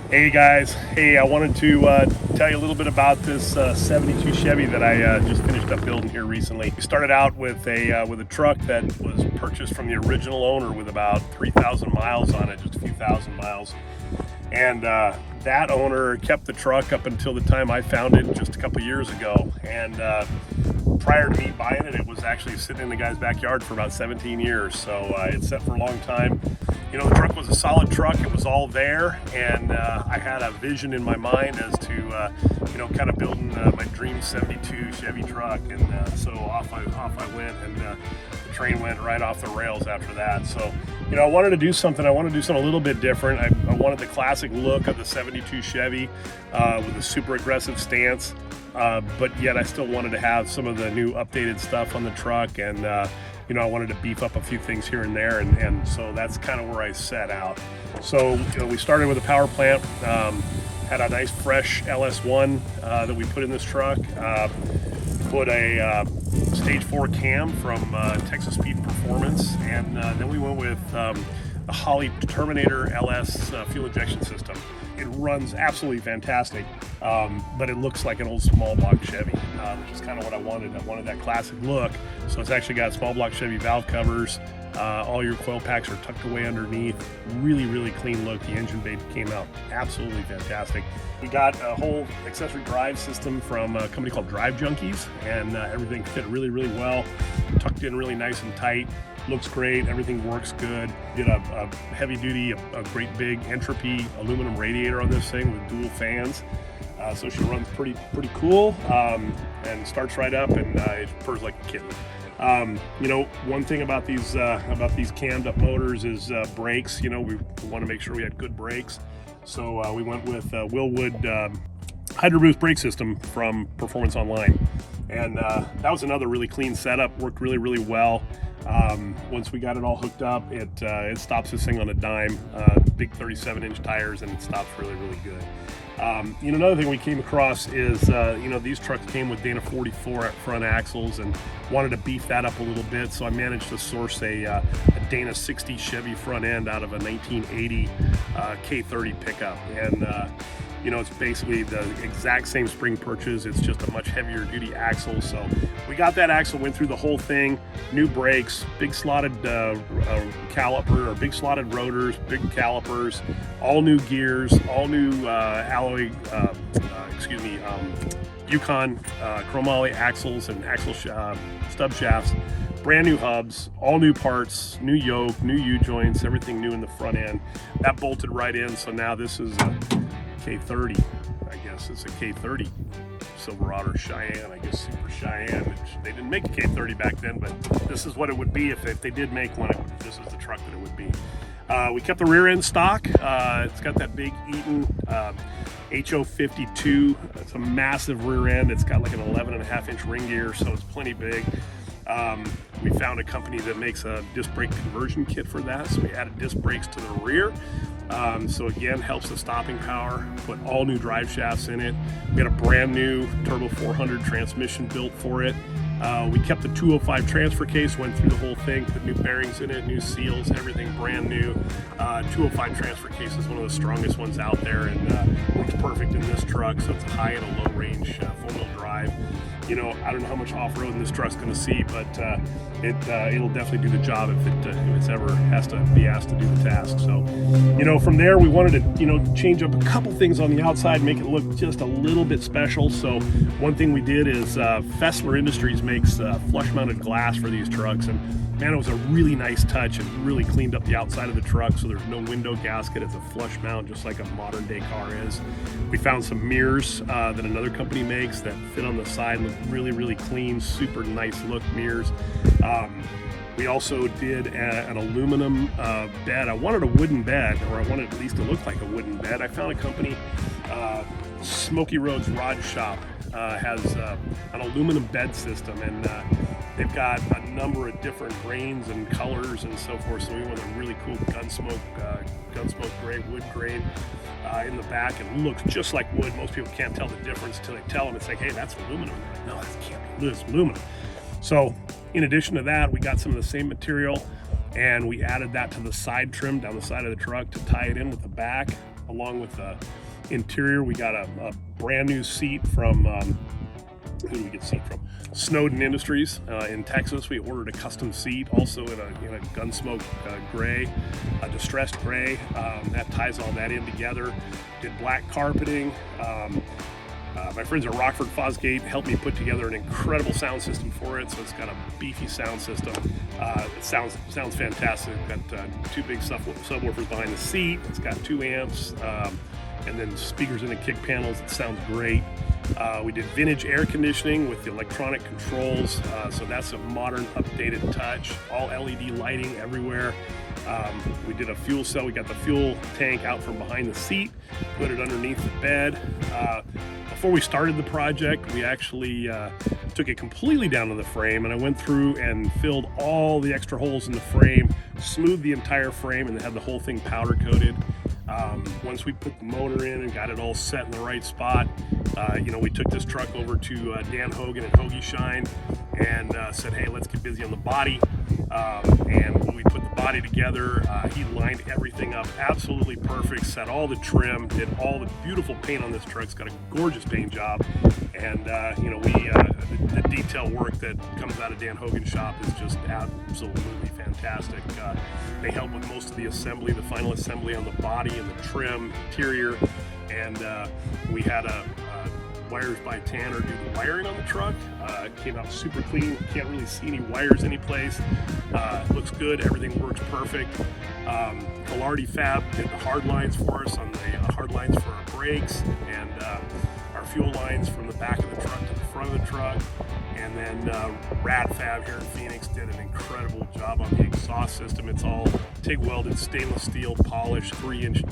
Hey guys, hey, I wanted to tell you a little bit about this 72 Chevy that I just finished up building here recently. We started out with a truck that was purchased from the original owner with about 3,000 miles on it, just a few thousand miles. And that owner kept the truck up until the time I found it just a couple years ago. And prior to me buying it, it was actually sitting in the guy's backyard for about 17 years. So it's set for a long time. You know, the truck was a solid truck. It was all there, and I had a vision in my mind as to, you know, kind of building my dream 72 Chevy truck. And so off I went, and the train went right off the rails after that. So, you know, I wanted to do something. I wanted to do something a little bit different. I wanted the classic look of the 72 Chevy with a super aggressive stance. But yet I still wanted to have some of the new updated stuff on the truck, and you know, I wanted to beef up a few things here and there, and so that's kind of where I set out. So, you know, we started with a power plant, had a nice fresh LS1 that we put in this truck, put a stage 4 cam from Texas Speed Performance, and then we went with the Holley Terminator LS fuel injection system. It runs absolutely fantastic, but it looks like an old small block Chevy, which is kind of what I wanted. I wanted that classic look. So it's actually got small block Chevy valve covers. All your coil packs are tucked away underneath. Really, really clean look. The engine bay came out absolutely fantastic. We got a whole accessory drive system from a company called Drive Junkies, and everything fit really, really well. Tucked in really nice and tight. Looks great, everything works good. Did a heavy duty, a great big Entropy aluminum radiator on this thing with dual fans. So she runs pretty cool, and starts right up, and it purrs like a kitten. You know, one thing about these cammed up motors is brakes. You know, we want to make sure we had good brakes. So we went with Willwood Hydro Boost brake system from Performance Online. And that was another really clean setup, worked really, really well. Once we got it all hooked up, it stops this thing on a dime, big 37-inch tires, and it stops really, really good. You know, another thing we came across is, you know, these trucks came with Dana 44 front axles, and wanted to beef that up a little bit, so I managed to source a Dana 60 Chevy front end out of a 1980 K30 pickup. And you know, it's basically the exact same spring perches. It's just a much heavier duty axle. So we got that axle, went through the whole thing, new brakes, big slotted caliper, or big slotted rotors, big calipers, all new gears, all new alloy, Yukon chromoly axles and axle stub shafts, brand new hubs, all new parts, new yoke, new U-joints, everything new in the front end. That bolted right in, so now this is a K30, I guess it's a K30 Silverado Cheyenne, I guess Super Cheyenne, which they didn't make a K30 back then, but this is what it would be if they did make one. This is the truck that it would be. We kept the rear end stock. It's got that big Eaton HO52. It's a massive rear end. It's got like an 11.5-inch ring gear, so it's plenty big. We found a company that makes a disc brake conversion kit for that, so we added disc brakes to the rear. So again, helps the stopping power. Put all new drive shafts in it. We had a brand new Turbo 400 transmission built for it. We kept the 205 transfer case, went through the whole thing, put new bearings in it, new seals, everything brand new. 205 transfer case is one of the strongest ones out there, and works perfect in this truck. So it's a high and a low range 4-wheel drive. You know, I don't know how much off-roading this truck's going to see, but it'll definitely do the job if it's ever has to be asked to do the task. So, you know, from there we wanted to, you know, change up a couple things on the outside, make it look just a little bit special. So one thing we did is Fessler Industries makes flush-mounted glass for these trucks, and man, it was a really nice touch. It really cleaned up the outside of the truck, so there's no window gasket. It's a flush mount, just like a modern day car is. We found some mirrors that another company makes that fit on the side, look really, really clean, super nice look mirrors. We also did an aluminum bed. I wanted a wooden bed, or I wanted at least to look like a wooden bed. I found a company, Smoky Roads Rod Shop, has an aluminum bed system, and they've got a number of different grains and colors and so forth. So we went a really cool gunsmoke gray, wood grain in the back. It looks just like wood. Most people can't tell the difference until they tell them. It's like, hey, that's aluminum. Like, no, that can't be. It's aluminum. So in addition to that, we got some of the same material, and we added that to the side trim down the side of the truck to tie it in with the back. along with the interior. We got a brand new seat from who did we get seat from? Snowden Industries in Texas. We ordered a custom seat, also in a Gunsmoke gray, a distressed gray. That ties all that in together. Did black carpeting. My friends at Rockford Fosgate helped me put together an incredible sound system for it. So it's got a beefy sound system. It sounds fantastic. Got two big subwoofers behind the seat. It's got 2 amps. And then speakers in the kick panels. It sounds great. We did vintage air conditioning with the electronic controls, so that's a modern, updated touch. All LED lighting everywhere. We did a fuel cell. We got the fuel tank out from behind the seat, put it underneath the bed. Before we started the project, we actually took it completely down to the frame, and I went through and filled all the extra holes in the frame, smoothed the entire frame, and then had the whole thing powder coated. Once we put the motor in and got it all set in the right spot, we took this truck over to Dan Hogan at Hoagie Shine and said, hey, let's get busy on the body. And when we put the body together, he lined everything up absolutely perfect, set all the trim, did all the beautiful paint on this truck. It's got a gorgeous paint job. And, the detail work that comes out of Dan Hogan's shop is just absolutely fantastic. They help with most of the assembly, the final assembly on the body and the trim, interior. And we had a Wires by Tanner do the wiring on the truck. It came out super clean. Can't really see any wires anyplace. Looks good. Everything works perfect. Velarde Fab did the hard lines for us on the hard lines for our brakes and our fuel lines from the back of the truck to the front of the truck. And then Rad Fab here in Phoenix did an incredible job on the exhaust system. It's all TIG welded stainless steel polished 3-inch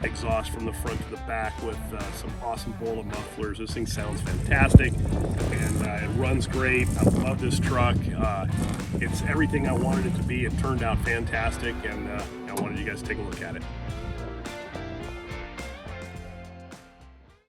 exhaust from the front to the back with some awesome Bola mufflers. This thing sounds fantastic and it runs great. I love this truck. It's everything I wanted it to be. It turned out fantastic, and I wanted you guys to take a look at it.